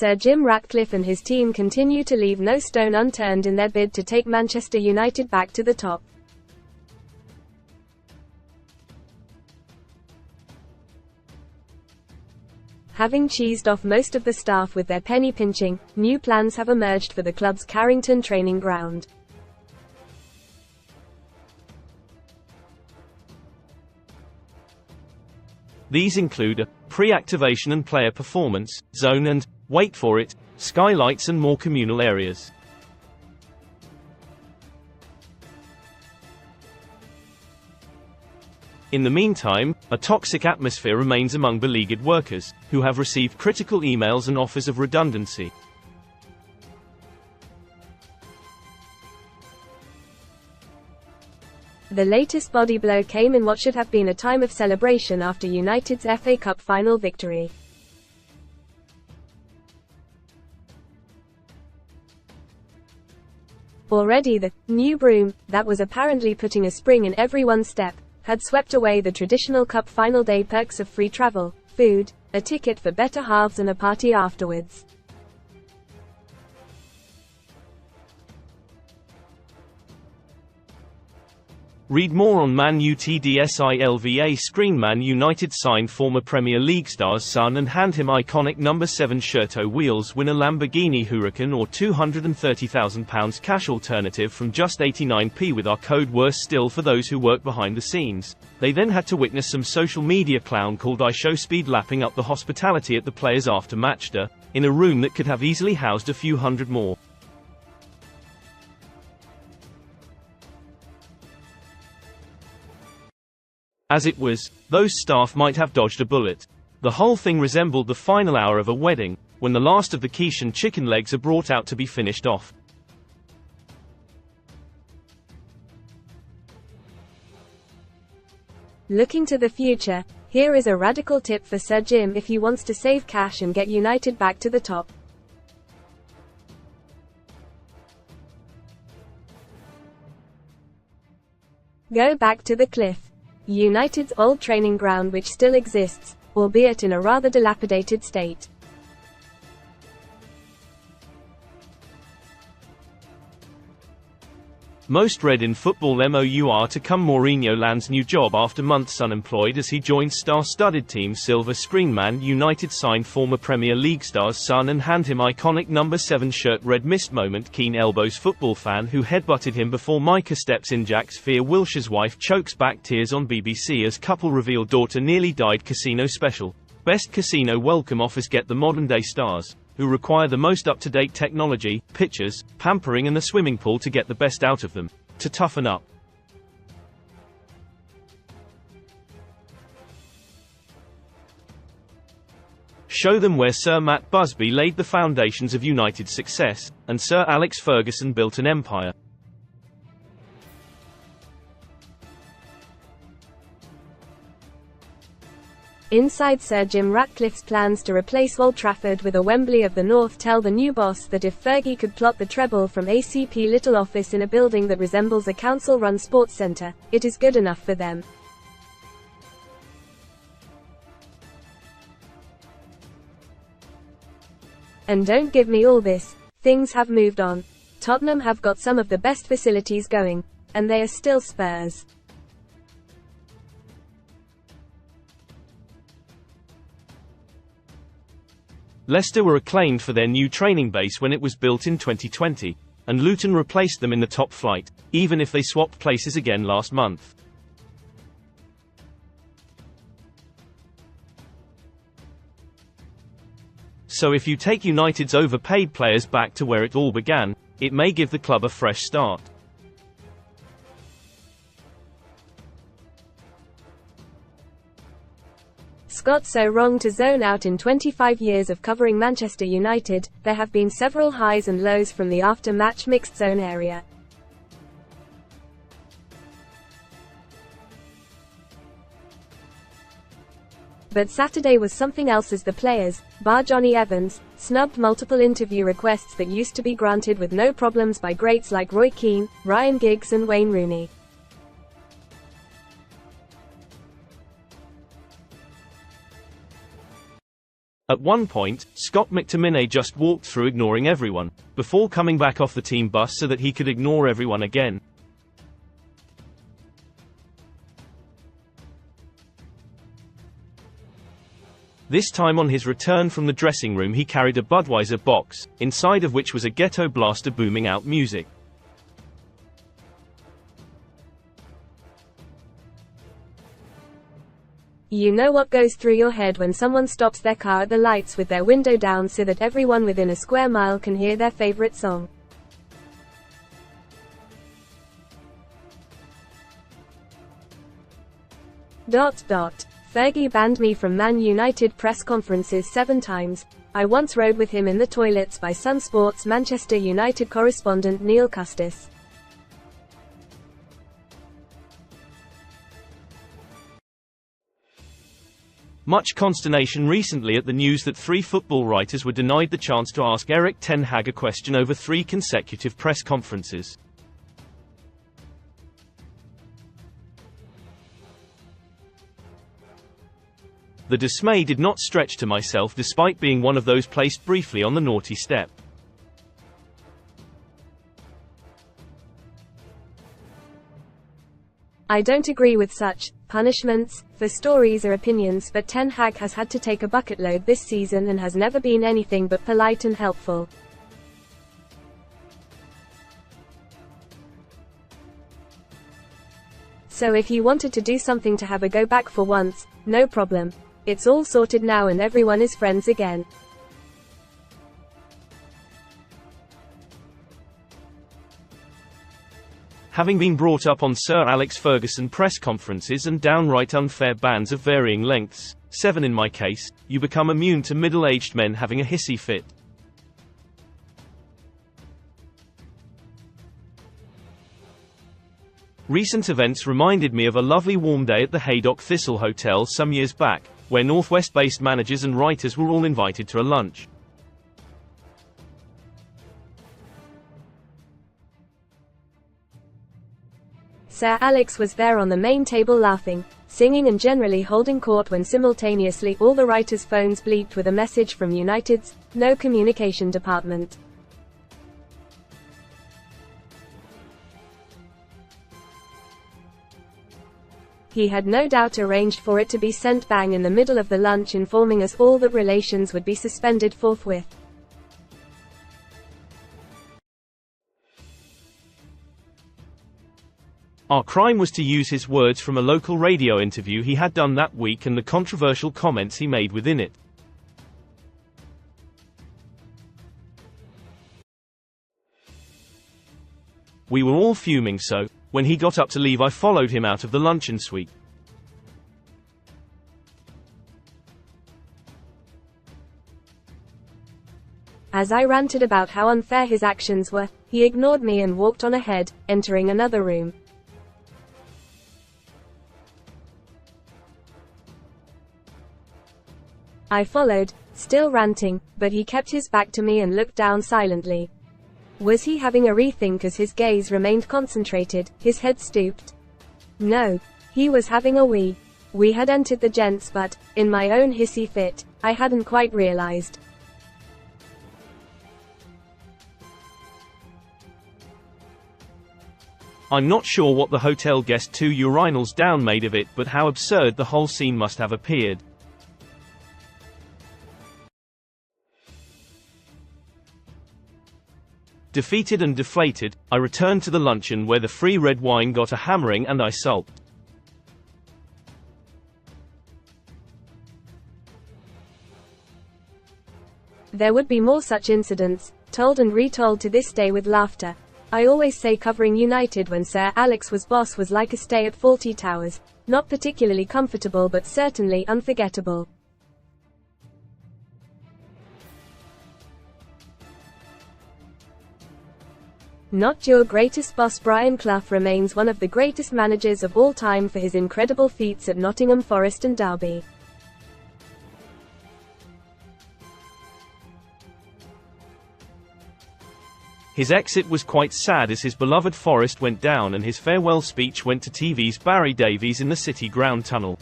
Sir Jim Ratcliffe and his team continue to leave no stone unturned in their bid to take Manchester United back to the top. Having cheesed off most of the staff with their penny pinching, new plans have emerged for the club's Carrington training ground. These include a pre-activation and player performance zone and, wait for it, skylights and more communal areas. In the meantime, a toxic atmosphere remains among beleaguered workers, who have received critical emails and offers of redundancy. The latest body blow came in what should have been a time of celebration after United's FA Cup final victory. Already the new broom, that was apparently putting a spring in everyone's step, had swept away the traditional cup final day perks of free travel, food, a ticket for better halves and a party afterwards. Read more on Man Utd SILVA screen. Man United signed former Premier League star's son and hand him iconic number 7 shirt. Wheels win a Lamborghini Huracan or £230,000 cash alternative from just 89p with our code. Worse still for those who work behind the scenes. They then had to witness some social media clown called I Show speed lapping up the hospitality at the players after matchday, in a room that could have easily housed a few hundred more. As it was, those staff might have dodged a bullet. The whole thing resembled the final hour of a wedding, when the last of the quiche and chicken legs are brought out to be finished off. Looking to the future, here is a radical tip for Sir Jim if he wants to save cash and get United back to the top. Go back to the cliff. United's old training ground, which still exists, albeit in a rather dilapidated state. Most read in Football Mour to come. Mourinho lands new job after months unemployed as he joins star-studded team Silver Screen. Man United signed former Premier League star's son and hand him iconic number 7 shirt. Red mist moment. Keen elbows football fan who headbutted him before Micah steps in. Jack's fear. Wilshire's wife chokes back tears on BBC as couple reveal daughter nearly died. Casino special. Best casino welcome offers. Get the modern-day stars, who require the most up-to-date technology, pictures, pampering and the swimming pool to get the best out of them, to toughen up. Show them where Sir Matt Busby laid the foundations of United's success, and Sir Alex Ferguson built an empire. Inside Sir Jim Ratcliffe's plans to replace Old Trafford with a Wembley of the North tell the new boss that if Fergie could plot the treble from ACP little office in a building that resembles a council-run sports centre, it is good enough for them. And don't give me all this, things have moved on. Tottenham have got some of the best facilities going, and they are still Spurs. Leicester were acclaimed for their new training base when it was built in 2020, and Luton replaced them in the top flight, even if they swapped places again last month. So if you take United's overpaid players back to where it all began, it may give the club a fresh start. Scott, so wrong to zone out. In 25 years of covering Manchester United, there have been several highs and lows from the after-match mixed zone area. But Saturday was something else as the players, bar Johnny Evans, snubbed multiple interview requests that used to be granted with no problems by greats like Roy Keane, Ryan Giggs and Wayne Rooney. At one point, Scott McTominay just walked through ignoring everyone, before coming back off the team bus so that he could ignore everyone again. This time on his return from the dressing room he carried a Budweiser box, inside of which was a ghetto blaster booming out music. You know what goes through your head when someone stops their car at the lights with their window down so that everyone within a square mile can hear their favorite song. Fergie banned me from Man United press conferences 7 times. I once rode with him in the toilets by Sun Sports Manchester United correspondent Neil Custis. Much consternation recently at the news that 3 football writers were denied the chance to ask Erik ten Hag a question over 3 consecutive press conferences. The dismay did not stretch to myself despite being one of those placed briefly on the naughty step. I don't agree with such punishments for stories or opinions, but Ten Hag has had to take a bucket load this season and has never been anything but polite and helpful. So if he wanted to do something to have a go back for once, no problem. It's all sorted now and everyone is friends again. Having been brought up on Sir Alex Ferguson press conferences and downright unfair bans of varying lengths, 7 in my case, you become immune to middle-aged men having a hissy fit. Recent events reminded me of a lovely warm day at the Haydock Thistle Hotel some years back, where Northwest-based managers and writers were all invited to a lunch. Sir Alex was there on the main table laughing, singing and generally holding court when simultaneously all the writers' phones bleeped with a message from United's no communication department. He had no doubt arranged for it to be sent bang in the middle of the lunch, informing us all that relations would be suspended forthwith. Our crime was to use his words from a local radio interview he had done that week and the controversial comments he made within it. We were all fuming, so, when he got up to leave, I followed him out of the luncheon suite. As I ranted about how unfair his actions were, he ignored me and walked on ahead, entering another room. I followed, still ranting, but he kept his back to me and looked down silently. Was he having a rethink as his gaze remained concentrated, his head stooped? No. He was having a wee. We had entered the gents, but, in my own hissy fit, I hadn't quite realized. I'm not sure what the hotel guest 2 urinals down made of it, but how absurd the whole scene must have appeared. Defeated and deflated, I returned to the luncheon where the free red wine got a hammering and I sulked. There would be more such incidents, told and retold to this day with laughter. I always say covering United when Sir Alex was boss was like a stay at Fawlty Towers, not particularly comfortable but certainly unforgettable. Not your greatest boss. Brian Clough remains one of the greatest managers of all time for his incredible feats at Nottingham Forest and Derby. His exit was quite sad as his beloved Forest went down and his farewell speech went to TV's Barry Davies in the City Ground Tunnel.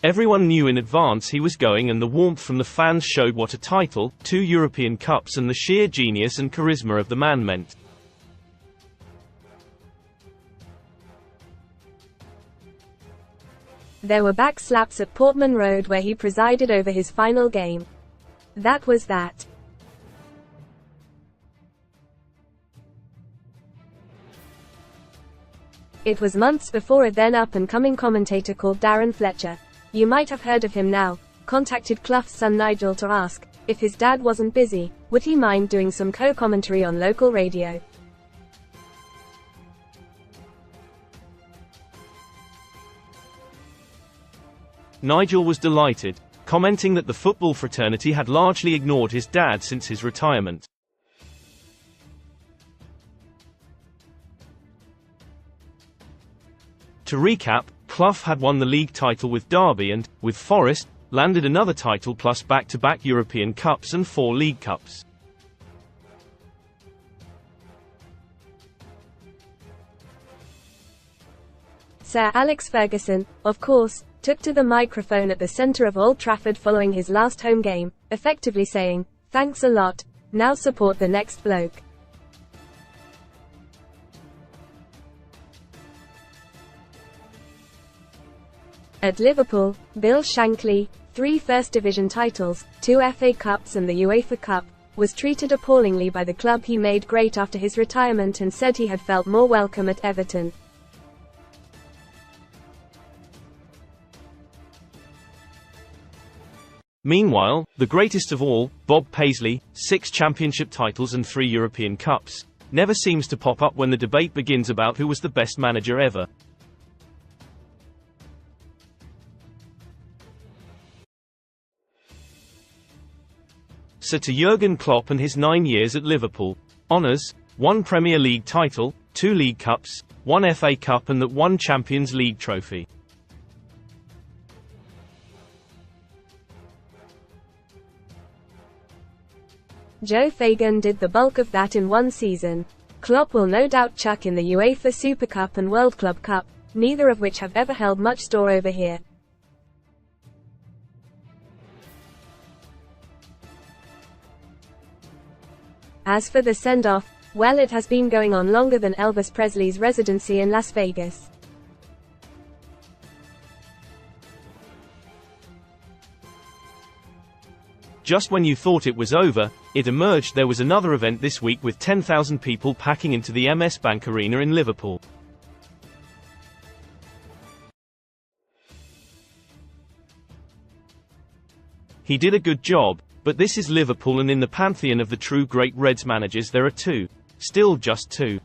Everyone knew in advance he was going, and the warmth from the fans showed what a title, 2 European Cups, and the sheer genius and charisma of the man meant. There were back slaps at Portman Road where he presided over his final game. That was that. It was months before a then up-and-coming commentator called Darren Fletcher, you might have heard of him now, contacted Clough's son Nigel to ask, if his dad wasn't busy, would he mind doing some co-commentary on local radio. Nigel was delighted, commenting that the football fraternity had largely ignored his dad since his retirement. To recap, Clough had won the league title with Derby and, with Forest, landed another title plus back-to-back European Cups and 4 League Cups. Sir Alex Ferguson, of course, took to the microphone at the centre of Old Trafford following his last home game, effectively saying, "Thanks a lot, now support the next bloke." At Liverpool, Bill Shankly, 3 First Division titles, 2 FA Cups and the UEFA Cup, was treated appallingly by the club he made great after his retirement and said he had felt more welcome at Everton. Meanwhile, the greatest of all, Bob Paisley, 6 championship titles and 3 European Cups, never seems to pop up when the debate begins about who was the best manager ever. So to Jurgen Klopp and his 9 years at Liverpool. Honours: 1 Premier League title, 2 League Cups, 1 FA Cup and that 1 Champions League trophy. Joe Fagan did the bulk of that in 1 season. Klopp will no doubt chuck in the UEFA Super Cup and World Club Cup, neither of which have ever held much store over here. As for the send-off, well, it has been going on longer than Elvis Presley's residency in Las Vegas. Just when you thought it was over, it emerged there was another event this week with 10,000 people packing into the MS Bank Arena in Liverpool. He did a good job, but this is Liverpool, and in the pantheon of the true great Reds managers there are 2. Still just 2.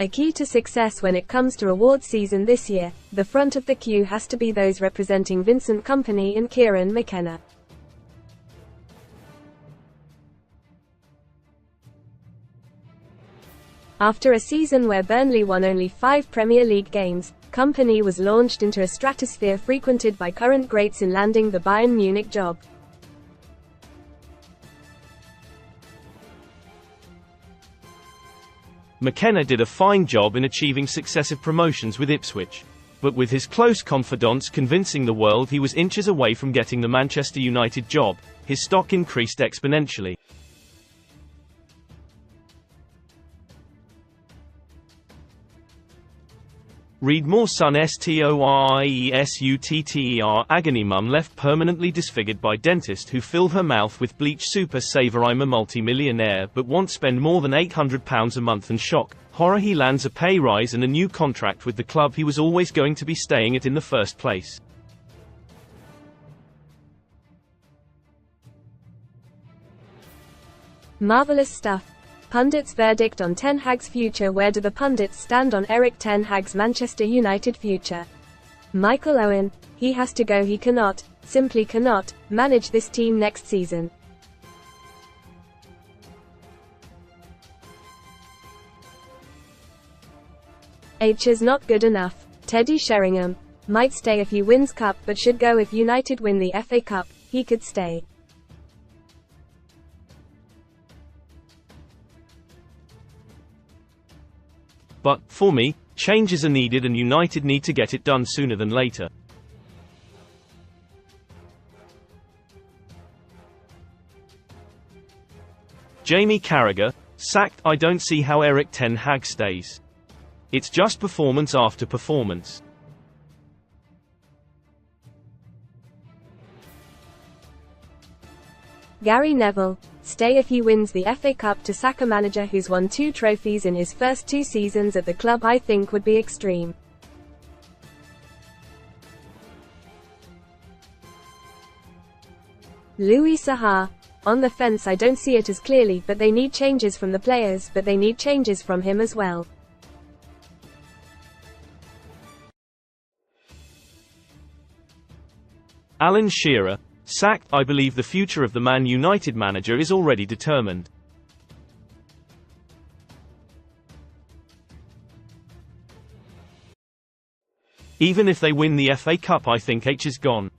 A key to success when it comes to awards season this year, the front of the queue has to be those representing Vincent Kompany and Kieran McKenna. After a season where Burnley won only 5 Premier League games, Kompany was launched into a stratosphere frequented by current greats in landing the Bayern Munich job. McKenna did a fine job in achieving successive promotions with Ipswich. But with his close confidants convincing the world he was inches away from getting the Manchester United job, his stock increased exponentially. Read more. Son STORIESUTTER agony mum left permanently disfigured by dentist who filled her mouth with bleach. Super saver. I'm a multi-millionaire but won't spend more than £800 a month, and shock, horror, he lands a pay rise and a new contract with the club he was always going to be staying at in the first place. Marvelous stuff. Pundits' verdict on Ten Hag's future. Where do the pundits stand on Erik Ten Hag's Manchester United future? Michael Owen: he has to go. He cannot, simply cannot, manage this team next season. H is not good enough. Teddy Sheringham: might stay if he wins Cup but should go if United win the FA Cup. He could stay. But, for me, changes are needed and United need to get it done sooner than later. Jamie Carragher, sacked. I don't see how Erik ten Hag stays. It's just performance after performance. Gary Neville, stay if he wins the FA Cup. To sack a manager who's won 2 trophies in his first 2 seasons at the club I think would be extreme. Louis Saha, on the fence. I don't see it as clearly, but they need changes from the players, but they need changes from him as well. Alan Shearer, sacked. I believe the future of the Man United manager is already determined. Even if they win the FA Cup, I think H is gone.